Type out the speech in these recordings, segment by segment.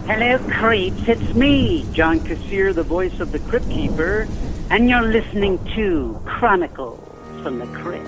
Hello, creeps. It's me, John Kassir, the voice of the Crypt Keeper, and you're listening to Chronicles from the Crypt.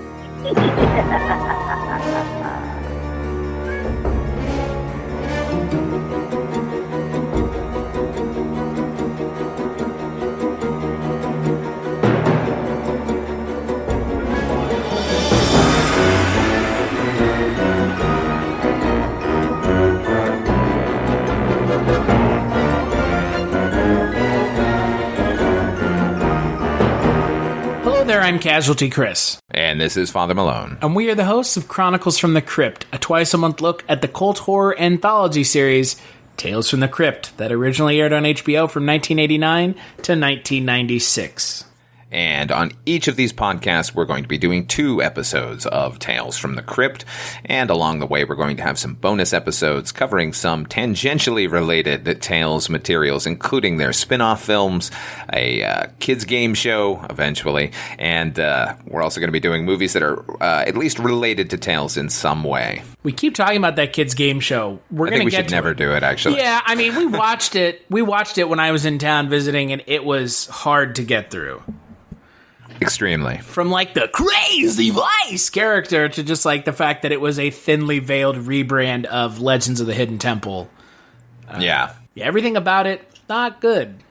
Hello there, I'm Casualty Chris. And this is Father Malone. And we are the hosts of Chronicles from the Crypt, a twice-a-month look at the cult horror anthology series, Tales from the Crypt, that originally aired on HBO from 1989 to 1996. And on each of these podcasts, we're going to be doing 2 episodes of Tales from the Crypt. And along the way, we're going to have some bonus episodes covering some tangentially related Tales materials, including their spin-off films, a kids game show, eventually. And we're also going to be doing movies that are at least related to Tales in some way. We keep talking about that kids game show. I think we should never do it, actually. Yeah, I mean, we watched it. We watched it when I was in town visiting, and it was hard to get through. Extremely. From, like, the crazy vice character to just, like, the fact that it was a thinly veiled rebrand of Legends of the Hidden Temple. Yeah, everything about it, not good.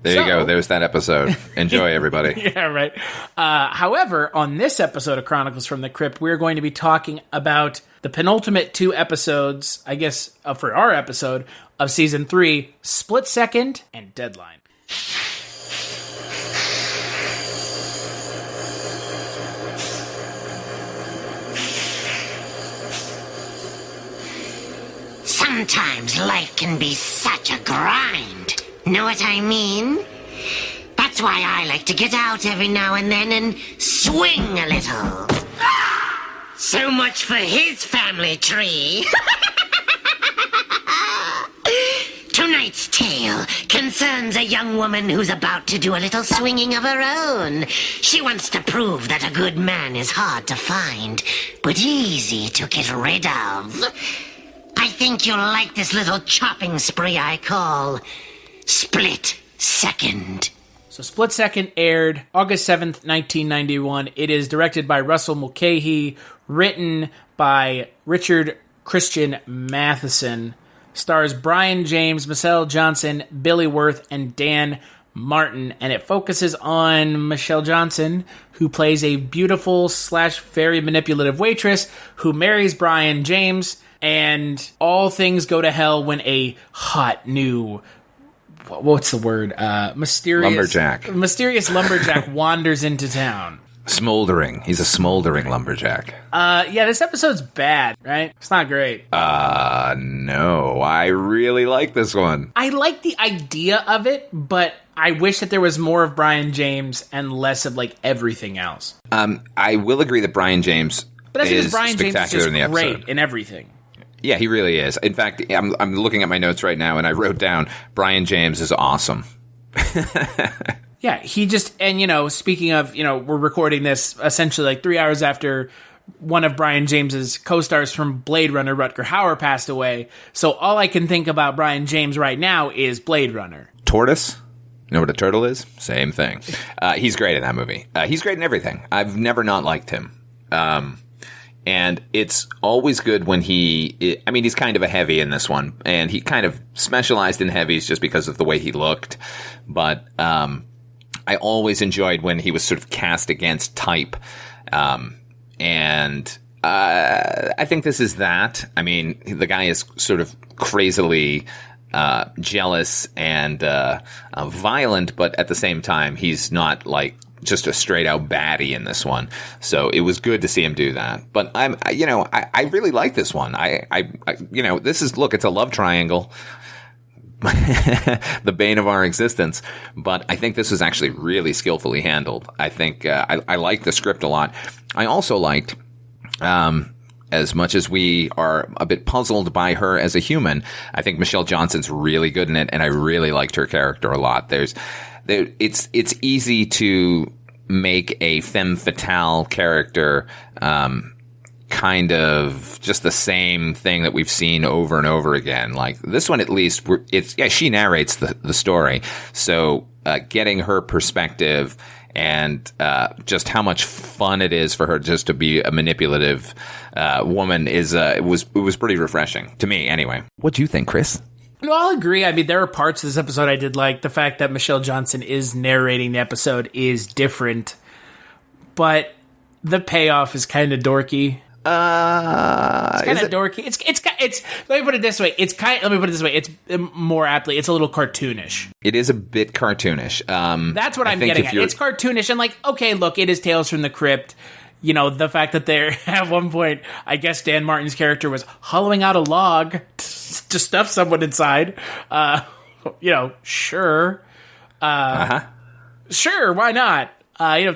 There you go. There's that episode. Enjoy, everybody. Yeah, right. However, on this episode of Chronicles from the Crypt, we're going to be talking about the penultimate 2 episodes, I guess, for our episode of Season 3, Split Second and Deadline. Sometimes life can be such a grind. Know what I mean? That's why I like to get out every now and then and swing a little. So much for his family tree. Tonight's tale concerns a young woman who's about to do a little swinging of her own. She wants to prove that a good man is hard to find, but easy to get rid of. I think you'll like this little chopping spree I call Split Second. So Split Second aired August 7th, 1991. It is directed by Russell Mulcahy, written by Richard Christian Matheson, stars Brion James, Michelle Johnson, Billy Wirth, and Dan Martin, and it focuses on Michelle Johnson, who plays a beautiful / very manipulative waitress who marries Brion James. And all things go to hell when a hot new, what's the word? Mysterious lumberjack wanders into town. Smoldering. He's a smoldering lumberjack. Yeah, this episode's bad, right? It's not great. No. I really like this one. I like the idea of it, but I wish that there was more of Brion James and less of, like, everything else. I will agree that Brion James is Brion James is just in the episode. Great in everything. Yeah, he really is. In fact, I'm looking at my notes right now, and I wrote down, Brion James is awesome. Yeah, he just, and, speaking of, we're recording this essentially like 3 hours after one of Brion James's co-stars from Blade Runner, Rutger Hauer, passed away. So all I can think about Brion James right now is Blade Runner. Tortoise? You know what a turtle is? Same thing. He's great in that movie. He's great in everything. I've never not liked him. And it's always good when he's kind of a heavy in this one, and he kind of specialized in heavies just because of the way he looked. But I always enjoyed when he was sort of cast against type. And I think this is that. I mean, the guy is sort of crazily jealous and violent, but at the same time, he's not like just a straight out baddie in this one. So it was good to see him do that. But I really like this one. This is, look, it's a love triangle. The bane of our existence. But I think this was actually really skillfully handled. I think, I like the script a lot. I also liked, as much as we are a bit puzzled by her as a human, I think Michelle Johnson's really good in it, and I really liked her character a lot. It's easy to make a femme fatale character, kind of just the same thing that we've seen over and over again. Like this one, at least, she narrates the story. So getting her perspective and just how much fun it is for her just to be a manipulative woman was pretty refreshing to me. Anyway, what do you think, Chris? No, I'll agree. I mean, there are parts of this episode I did like. The fact that Michelle Johnson is narrating the episode is different, but the payoff is kind of dorky. It's kind of dorky. It's. Let me put it this way. It's more aptly. It's a little cartoonish. It is a bit cartoonish. That's what I'm getting at. It's cartoonish and like, okay, look, it is Tales from the Crypt. You know, the fact that they're at one point, I guess Dan Martin's character was hollowing out a log to stuff someone inside. Sure. Sure, why not?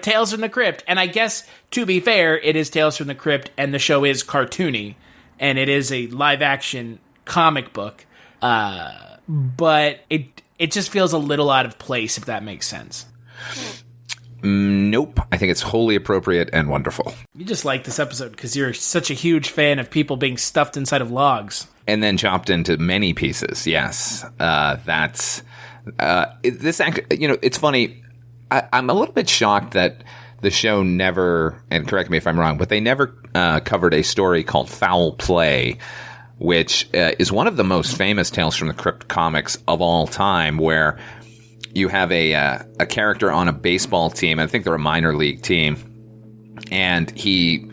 Tales from the Crypt. And I guess, to be fair, it is Tales from the Crypt, and the show is cartoony, and it is a live-action comic book. But it just feels a little out of place, if that makes sense. Nope. I think it's wholly appropriate and wonderful. You just like this episode because you're such a huge fan of people being stuffed inside of logs. And then chopped into many pieces, yes. That's... this act, it's funny... I'm a little bit shocked that the show never, and correct me if I'm wrong, but they never covered a story called Foul Play, which is one of the most famous Tales from the Crypt comics of all time, where you have a character on a baseball team. I think they're a minor league team, and he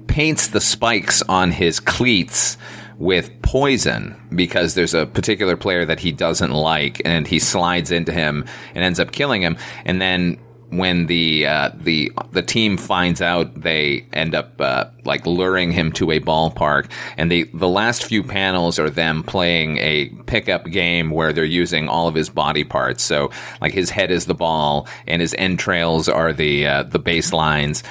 paints the spikes on his cleats with poison because there's a particular player that he doesn't like, and he slides into him and ends up killing him. And then when the team finds out, they end up luring him to a ballpark, and the last few panels are them playing a pickup game where they're using all of his body parts. So like his head is the ball, and his entrails are the baselines.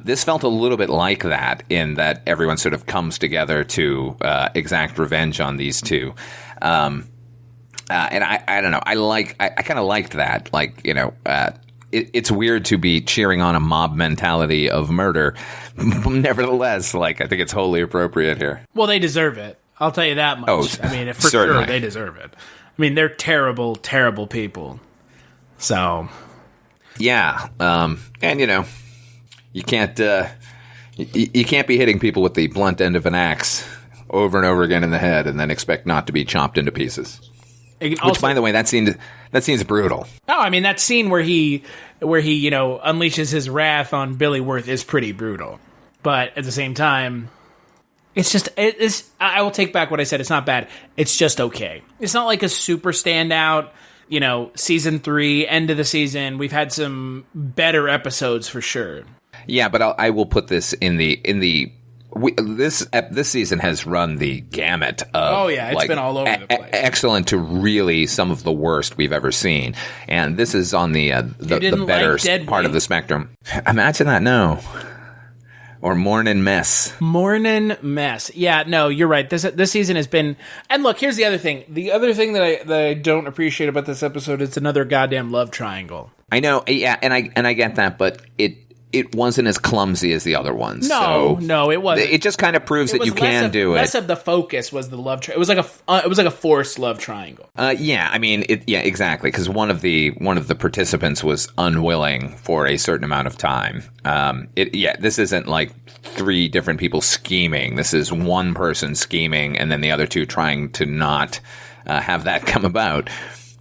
This felt a little bit like that, in that everyone sort of comes together to exact revenge on these two. And I don't know. I kind of liked that. Like, it's weird to be cheering on a mob mentality of murder. Nevertheless, I think it's wholly appropriate here. Well, they deserve it. I'll tell you that much. Oh, I mean, for certainly. sure, they deserve it. I mean, they're terrible, terrible people. So. Yeah. And, you can't be hitting people with the blunt end of an axe over and over again in the head and then expect not to be chopped into pieces. Which, by the way, that scene's brutal. Oh, I mean, that scene where he unleashes his wrath on Billy Wirth is pretty brutal. But at the same time, I will take back what I said. It's not bad. It's just okay. It's not like a super standout. Season 3, end of the season. We've had some better episodes for sure. Yeah, but I will put this this season has run the gamut of it's been all over the place. Excellent to really some of the worst we've ever seen, and this is on the better part of the spectrum. Imagine that, no. Or Morning Mess. Morning Mess. Yeah, no, you're right. This season has been... And look, here's the other thing. The other thing that I don't appreciate about this episode is another goddamn love triangle. I know, yeah, and I get that, but it wasn't as clumsy as the other ones. No, it wasn't. It just kind of proves that you can do it. Less of the focus was the love triangle. It was like a forced love triangle. Yeah, I mean, exactly, because one of the participants was unwilling for a certain amount of time. This isn't like 3 different people scheming. This is one person scheming, and then the other 2 trying to not have that come about.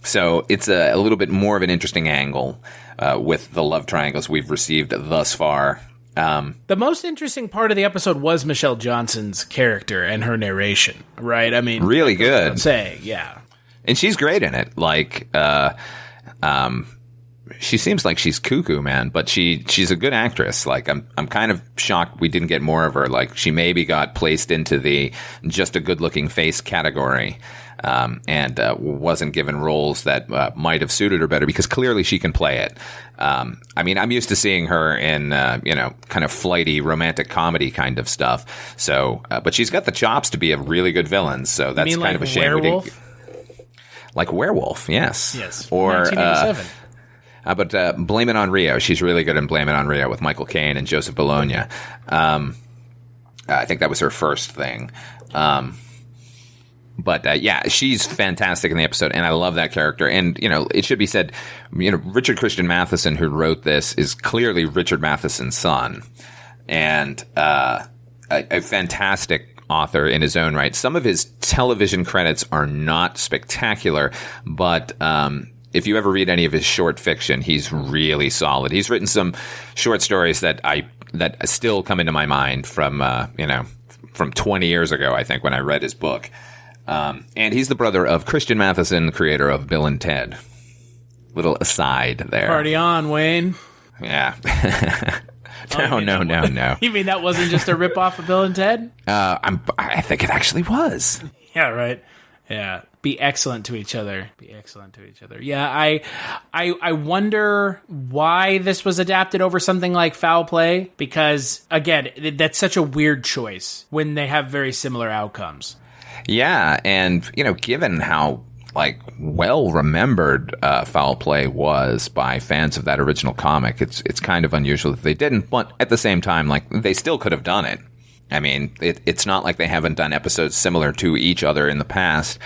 So it's a little bit more of an interesting angle with the love triangles we've received thus far. The most interesting part of the episode was Michelle Johnson's character and her narration, right? I mean, really good. I'd say, yeah. And she's great in it. Like, she seems like she's cuckoo, man, but she's a good actress. Like, I'm kind of shocked we didn't get more of her. Like, she maybe got placed into the just a good-looking face category. And wasn't given roles that might have suited her better, because clearly she can play it. I mean, I'm used to seeing her in, kind of flighty romantic comedy kind of stuff. So, but she's got the chops to be a really good villain. So that's kind of a shame. Werewolf? Like Werewolf, yes. Yes. Or 1987. But Blame It on Rio. She's really good in Blame It on Rio with Michael Caine and Joseph Bologna. I think that was her first thing. But yeah, she's fantastic in the episode, and I love that character. And, it should be said, Richard Christian Matheson, who wrote this, is clearly Richard Matheson's son. And a fantastic author in his own right. Some of his television credits are not spectacular, but if you ever read any of his short fiction, he's really solid. He's written some short stories that still come into my mind from 20 years ago, I think, when I read his book. And he's the brother of Christian Matheson, creator of Bill and Ted. Little aside there. Party on, Wayne. Yeah. No. You mean that wasn't just a ripoff of Bill and Ted? I think it actually was. Yeah, right. Yeah. Be excellent to each other. Yeah, I wonder why this was adapted over something like Foul Play, because, again, that's such a weird choice when they have very similar outcomes. Yeah, and, given how, well remembered Foul Play was by fans of that original comic, it's kind of unusual that they didn't, but at the same time, they still could have done it. I mean, it's not like they haven't done episodes similar to each other in the past.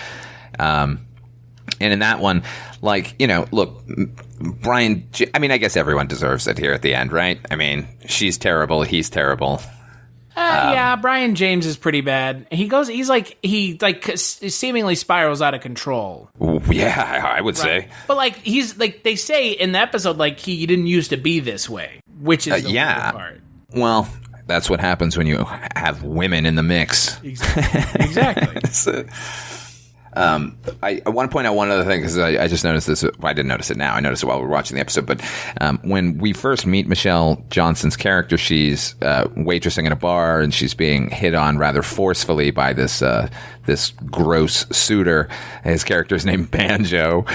And in that one, look, Brion, I guess everyone deserves it here at the end, right? I mean, she's terrible, he's terrible. Yeah, Brion James is pretty bad. He seemingly spirals out of control. Yeah, I would say. But he's they say in the episode he didn't used to be this way, which is the weird part. Well, that's what happens when you have women in the mix. Exactly. I want to point out one other thing, because I just noticed this. Well, I didn't notice it now. I noticed it while we were watching the episode. But when we first meet Michelle Johnson's character, she's waitressing in a bar, and she's being hit on rather forcefully by this gross suitor. His character's named Banjo.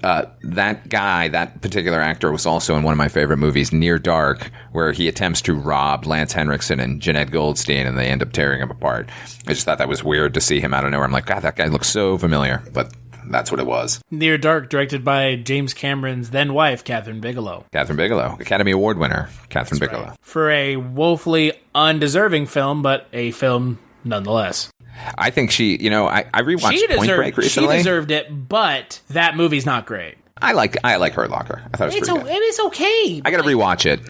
That particular actor was also in one of my favorite movies, Near Dark, where he attempts to rob Lance Henriksen and Jeanette Goldstein, and they end up tearing him apart. I just thought that was weird to see him out of nowhere. I'm like, God, that guy looks so familiar, but that's what it was. Near Dark, directed by James Cameron's then wife, Catherine Bigelow. Academy Award winner, Catherine Bigelow. Right. For a woefully undeserving film, but a film nonetheless. I think she, I rewatched Point Break recently. She deserved it, but that movie's not great. I like Hurt Locker. I thought it was pretty good. It's okay. I got to rewatch it.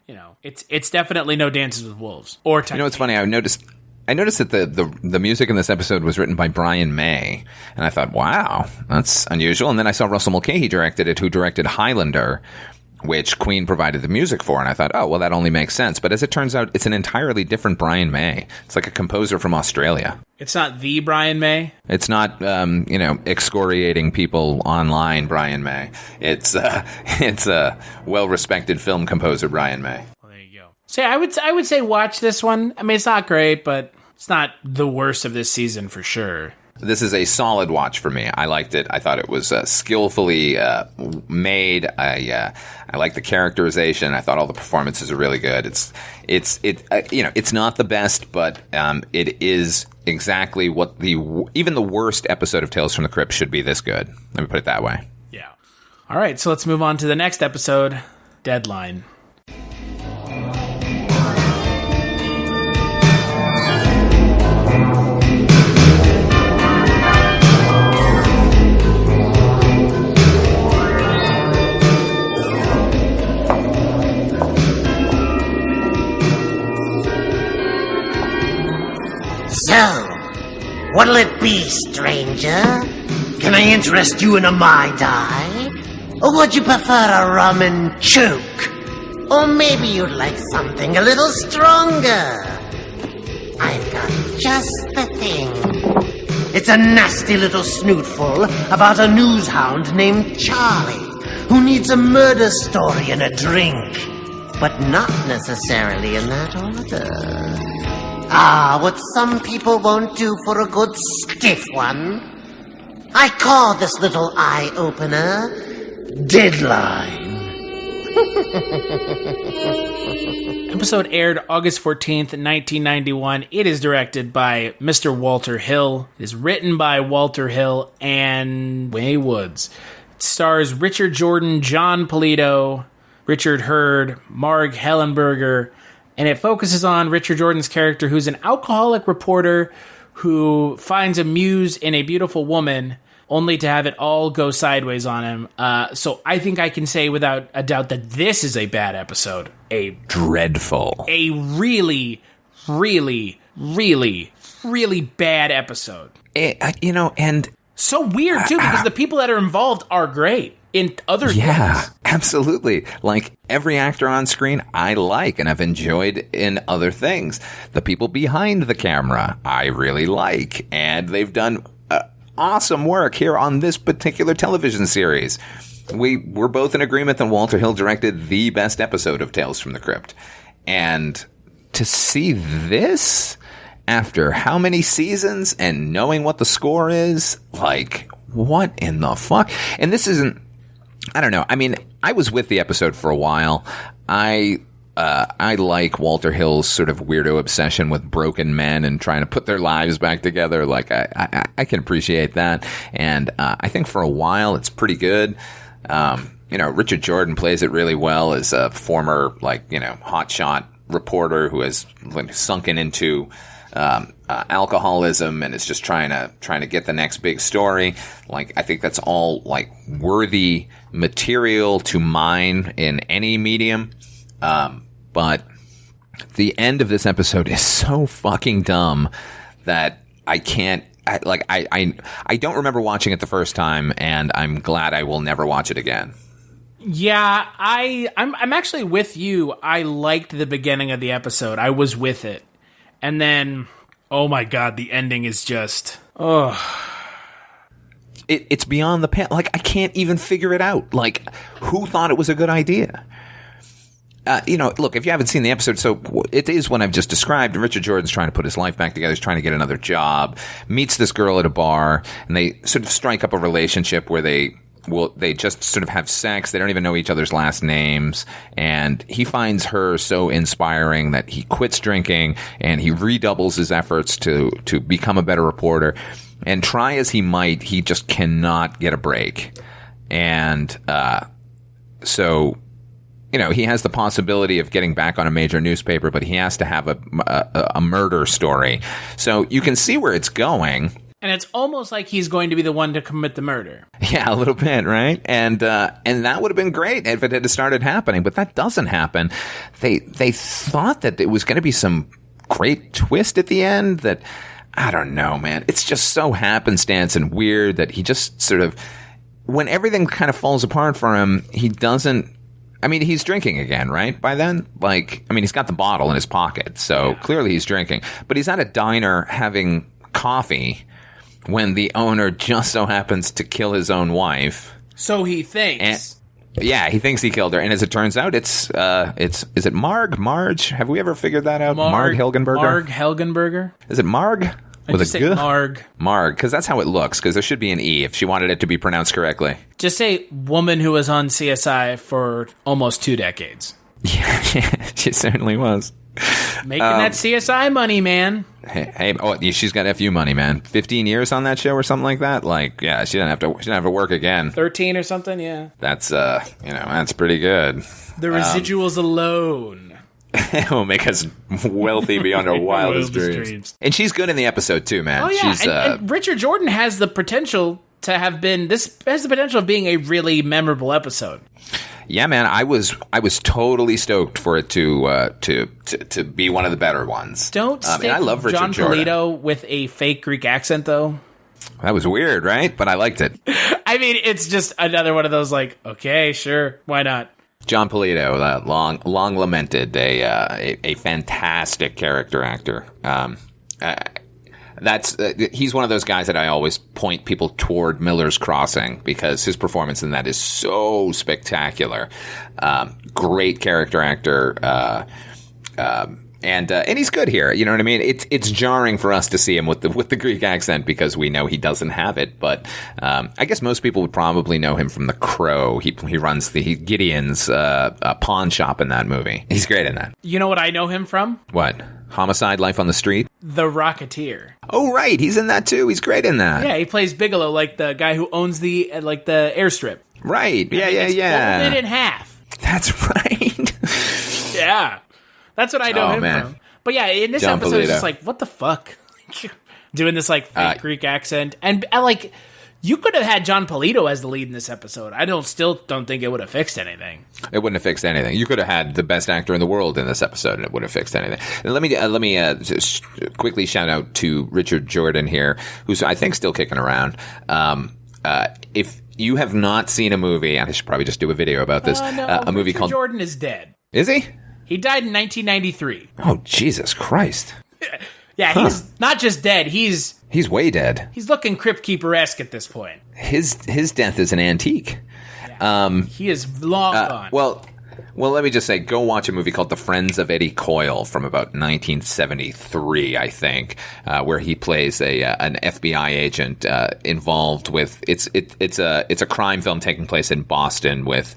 It's definitely no Dances with Wolves or Titanic. It's funny. I noticed that the music in this episode was written by Brian May, and I thought, wow, that's unusual. And then I saw Russell Mulcahy who directed Highlander, which Queen provided the music for, and I thought, oh, well, that only makes sense. But as it turns out, it's an entirely different Brian May. It's like a composer from Australia. It's not the Brian May? It's not, excoriating people online Brian May. It's a well-respected film composer Brian May. Well, there you go. So I would say watch this one. I mean, it's not great, but it's not the worst of this season for sure. This is a solid watch for me. I liked it. I thought it was skillfully made. I like the characterization. I thought all the performances are really good. It's not the best, but it is exactly what even the worst episode of Tales from the Crypt should be this good. Let me put it that way. Yeah. All right, so let's move on to the next episode, Deadline. So, what'll it be, stranger? Can I interest you in a Mai Tai? Or would you prefer a rum and choke? Or maybe you'd like something a little stronger? I've got just the thing. It's a nasty little snootful about a newshound named Charlie, who needs a murder story and a drink. But not necessarily in that order. What some people won't do for a good stiff one. I call this little eye-opener Deadline. Episode aired August 14th, 1991. It is directed by Mr. Walter Hill. It is written by Walter Hill and Way Woods. stars Richard Jordan, John Polito, Richard Hurd, Marg Hellenberger, and it focuses on Richard Jordan's character, who's an alcoholic reporter who finds a muse in a beautiful woman, only to have it all go sideways on him. So I think I can say without a doubt that this is a bad episode. Dreadful. A really, really, really, really bad episode. And so weird, too, because the people that are involved are great in other things. Absolutely. Like, every actor on screen I like and I've enjoyed in other things. The people behind the camera I really like, and they've done awesome work here on this particular television series. We're both in agreement that Walter Hill directed the best episode of Tales from the Crypt. And to see this after how many seasons and knowing what the score is, like, what in the fuck? And this isn't, I don't know. I mean, I was with the episode for a while. I like Walter Hill's sort of weirdo obsession with broken men and trying to put their lives back together. Like, I can appreciate that. And I think for a while it's pretty good. Richard Jordan plays it really well as a former, hotshot reporter who has sunken into alcoholism and is just trying to get the next big story. Like, I think that's all, like, worthy material to mine in any medium. But the end of this episode is so fucking dumb that I can't, I don't remember watching it the first time, and I'm glad I will never watch it again. Yeah, I'm actually with you. I liked the beginning of the episode. I was with it. And then, oh my God, the ending is just, It's beyond the pale. Like, I can't even figure it out. Like, who thought it was a good idea? Look, if you haven't seen the episode, so it is one I've just described. And Richard Jordan's trying to put his life back together. He's trying to get another job, meets this girl at a bar, and they sort of strike up a relationship where they just sort of have sex. They don't even know each other's last names. And he finds her so inspiring that he quits drinking and he redoubles his efforts to become a better reporter. And try as he might, he just cannot get a break. And so he has the possibility of getting back on a major newspaper, but he has to have a murder story. So you can see where it's going. And it's almost like he's going to be the one to commit the murder. Yeah, a little bit, right? And that would have been great if it had started happening, but that doesn't happen. They thought that it was going to be some great twist at the end that, I don't know, man. It's just so happenstance and weird that he just sort of, when everything kind of falls apart for him, he doesn't, I mean, he's drinking again, right? By then? He's got the bottle in his pocket, so clearly he's drinking. But he's at a diner having coffee when the owner just so happens to kill his own wife. So he thinks. He thinks he killed her. And as it turns out, is it Marge? Have we ever figured that out? Marg Helgenberger? Marg Helgenberger? Is it Marg? With just say Marg. Marg, because that's how it looks, because there should be an E if she wanted it to be pronounced correctly. Just say woman who was on CSI for almost 2 decades. Yeah, she certainly was. Making that CSI money, man. Hey, she's got FU money, man. 15 years on that show or something like that. Like, yeah, she didn't have to work again. 13 or something, yeah. That's that's pretty good. The residuals alone will make us wealthy beyond our wildest dreams. And she's good in the episode too, man. Oh yeah, she's, and Richard Jordan has the potential to have been. This has the potential of being a really memorable episode. Yeah, man, I was totally stoked for it to be one of the better ones. Don't stick I love Richard John Jordan. Polito with a fake Greek accent, though. That was weird, right? But I liked it. I mean, it's just another one of those, like, okay, sure, why not? John Polito, long lamented, a fantastic character actor. He's one of those guys that I always point people toward Miller's Crossing because his performance in that is so spectacular. Great character actor. And he's good here. You know what I mean? It's jarring for us to see him with the Greek accent because we know he doesn't have it. But I guess most people would probably know him from The Crow. He runs Gideon's pawn shop in that movie. He's great in that. You know what I know him from? What? Homicide: Life on the Street? The Rocketeer. Oh, right. He's in that too. He's great in that. Yeah, he plays Bigelow, like the guy who owns the airstrip. Right. Yeah. Folded in half. That's right. Yeah. That's what I know him man. from. But yeah, in this John episode, it's Polito. just like, what the fuck? Doing this like fake Greek accent. And like, you could have had John Polito as the lead in this episode. I still don't think it would have fixed anything. It wouldn't have fixed anything. You could have had the best actor in the world in this episode, and it wouldn't have fixed anything. And let me just quickly shout out to Richard Jordan here, who's I think still kicking around. If you have not seen a movie, I should probably just do a video about this. A movie Richard called Jordan is dead. Is he? He died in 1993. Oh, Jesus Christ! Yeah, he's not just dead. He's way dead. He's looking Crypt Keeper-esque at this point. His death is an antique. Yeah. He is long gone. Well, let me just say, go watch a movie called The Friends of Eddie Coyle from about 1973, I think, where he plays an FBI agent involved with it's a crime film taking place in Boston with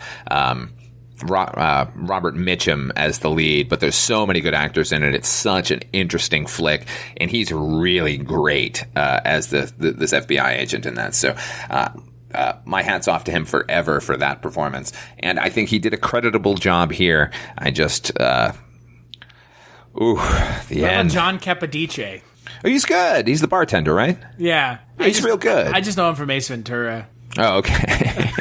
Robert Mitchum as the lead, but there's so many good actors in it. It's such an interesting flick, and he's really great as this FBI agent in that. So my hat's off to him forever for that performance, and I think he did a creditable job here. I just the end. John Capodice. Oh, he's good. He's the bartender, right? Yeah, He's real good. I just know him from Ace Ventura. Oh, okay.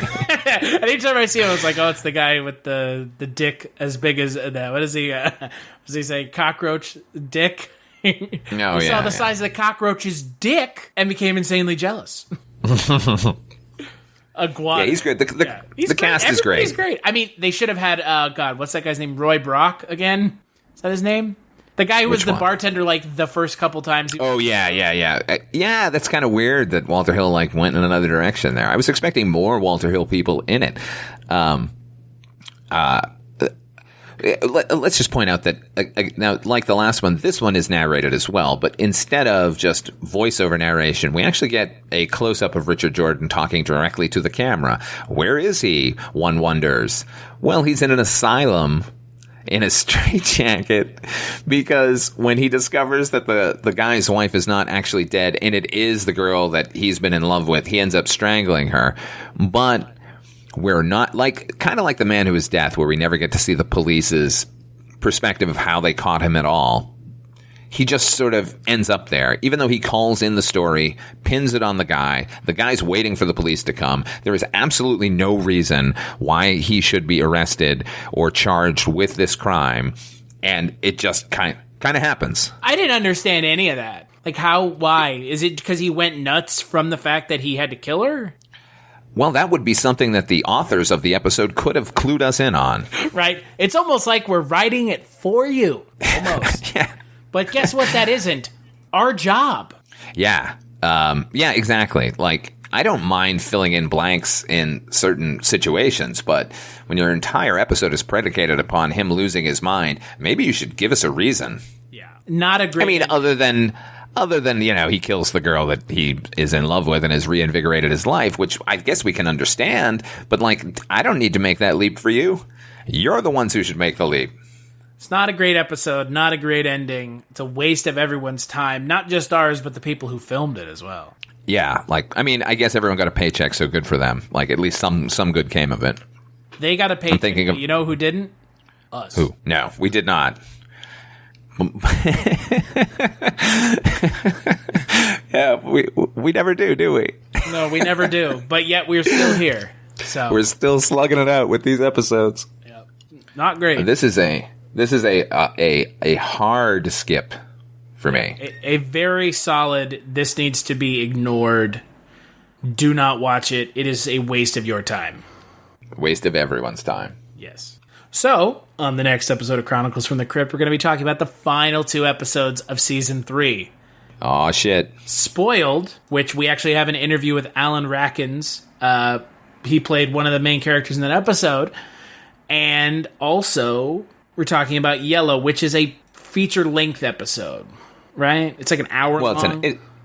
And each time I see him, it's like, oh, it's the guy with the dick as big as that. What is he? Does he say cockroach dick? He saw the size of the cockroach's dick and became insanely jealous. Yeah, he's great. The cast is great. He's great. I mean, they should have had what's that guy's name? Roy Brock again? Is that his name? The guy who was the bartender like the first couple times. Oh, yeah. Yeah, that's kind of weird that Walter Hill like went in another direction there. I was expecting more Walter Hill people in it. Let's just point out that now, like the last one, this one is narrated as well, but instead of just voiceover narration, we actually get a close-up of Richard Jordan talking directly to the camera. Where is he? One wonders. Well, he's in an asylum in a straitjacket, because when he discovers that the guy's wife is not actually dead and it is the girl that he's been in love with, he ends up strangling her. But we're not kind of like The Man Who Is Death, where we never get to see the police's perspective of how they caught him at all. He just sort of ends up there, even though he calls in the story, pins it on the guy. The guy's waiting for the police to come. There is absolutely no reason why he should be arrested or charged with this crime, and it just kind of happens. I didn't understand any of that. Like, why? Is it because he went nuts from the fact that he had to kill her? Well, that would be something that the authors of the episode could have clued us in on. Right? It's almost like we're writing it for you. Almost. Yeah. But guess what? That isn't our job. Yeah. Yeah, exactly. Like, I don't mind filling in blanks in certain situations, but when your entire episode is predicated upon him losing his mind, maybe you should give us a reason. Yeah. Not a great... I mean, other than, he kills the girl that he is in love with and has reinvigorated his life, which I guess we can understand, but, I don't need to make that leap for you. You're the ones who should make the leap. It's not a great episode, not a great ending. It's a waste of everyone's time, not just ours, but the people who filmed it as well. Yeah, I guess everyone got a paycheck, so good for them. At least some good came of it. They got a paycheck, but you know who didn't? Us. Who? No, we did not. Yeah, we never do we? No, we never do. But yet we're still here. So we're still slugging it out with these episodes. Yep. Not great. This is a hard skip for me. A very solid. This needs to be ignored. Do not watch it. It is a waste of your time. Waste of everyone's time. Yes. So, on the next episode of Chronicles from the Crypt, we're going to be talking about the final 2 episodes of Season 3. Aw, shit. Spoiled, which we actually have an interview with Alan Rackins. He played one of the main characters in that episode. And also, we're talking about Yellow, which is a feature-length episode, right? It's like an hour long.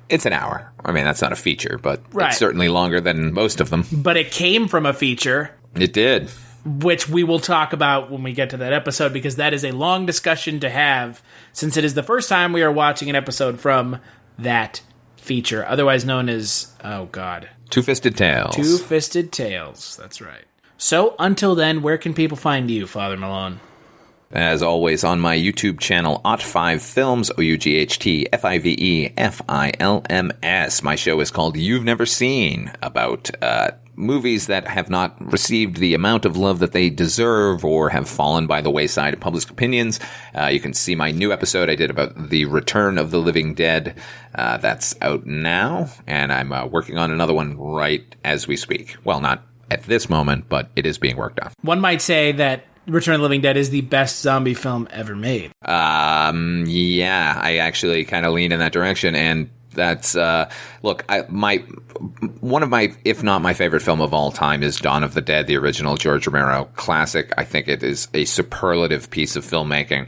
It's an hour. I mean, that's not a feature, but right. It's certainly longer than most of them. But it came from a feature. It did. Which we will talk about when we get to that episode, because that is a long discussion to have, since it is the first time we are watching an episode from that feature, otherwise known as, oh god, Two-Fisted Tales. Two-Fisted Tales, that's right. So, until then, where can people find you, Father Malone? As always, on my YouTube channel, OUGT5 Films, OUGHTFIVEFILMS. My show is called You've Never Seen, about movies that have not received the amount of love that they deserve or have fallen by the wayside of public opinions. You can see my new episode I did about the Return of the Living Dead. That's out now, and I'm working on another one right as we speak. Well, not at this moment, but it is being worked on. One might say that Return of the Living Dead is the best zombie film ever made. Yeah, I actually kind of lean in that direction, and that's look, one of my, if not my favorite film of all time is Dawn of the Dead, the original George Romero classic. I think it is a superlative piece of filmmaking.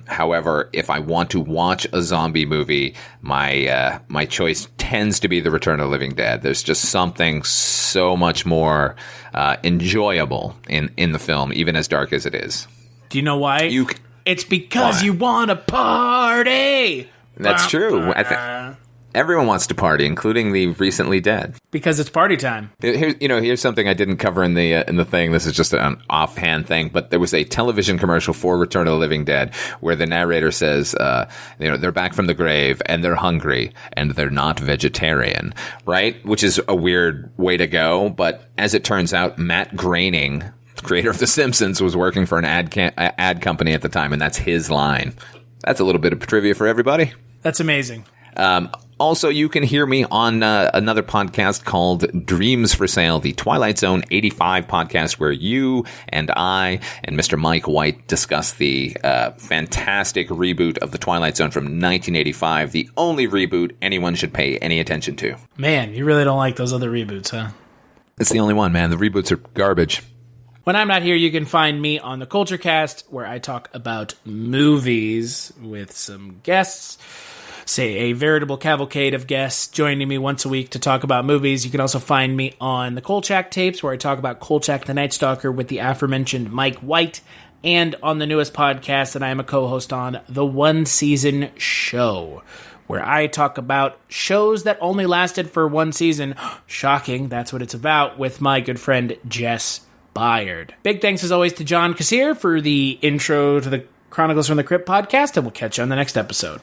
However, if I want to watch a zombie movie, my choice tends to be The Return of the Living Dead. There's just something so much more enjoyable in the film, even as dark as it is. Do you know why? It's because you want to party. That's true. I think everyone wants to party, including the recently dead. Because it's party time. Here's something I didn't cover in the thing. This is just an offhand thing, but there was a television commercial for Return of the Living Dead where the narrator says, they're back from the grave and they're hungry and they're not vegetarian, right? Which is a weird way to go, but as it turns out, Matt Groening, creator of The Simpsons, was working for an ad company at the time, and that's his line. That's a little bit of trivia for everybody. That's amazing. Also, you can hear me on another podcast called Dreams for Sale, the Twilight Zone 85 podcast, where you and I and Mr. Mike White discuss the fantastic reboot of the Twilight Zone from 1985, the only reboot anyone should pay any attention to. Man, you really don't like those other reboots, huh? It's the only one, man. The reboots are garbage. When I'm not here, you can find me on the Culture Cast, where I talk about movies with some guests. Say a veritable cavalcade of guests joining me once a week to talk about movies. You can also find me on the Kolchak tapes, where I talk about Kolchak the Night Stalker with the aforementioned Mike White, and on the newest podcast that I am a co-host on, The One Season Show, where I talk about shows that only lasted for one season. Shocking, that's what it's about, with my good friend Jess Byard. Big thanks as always to John Kassir for the intro to the Chronicles from the Crypt podcast, and we'll catch you on the next episode.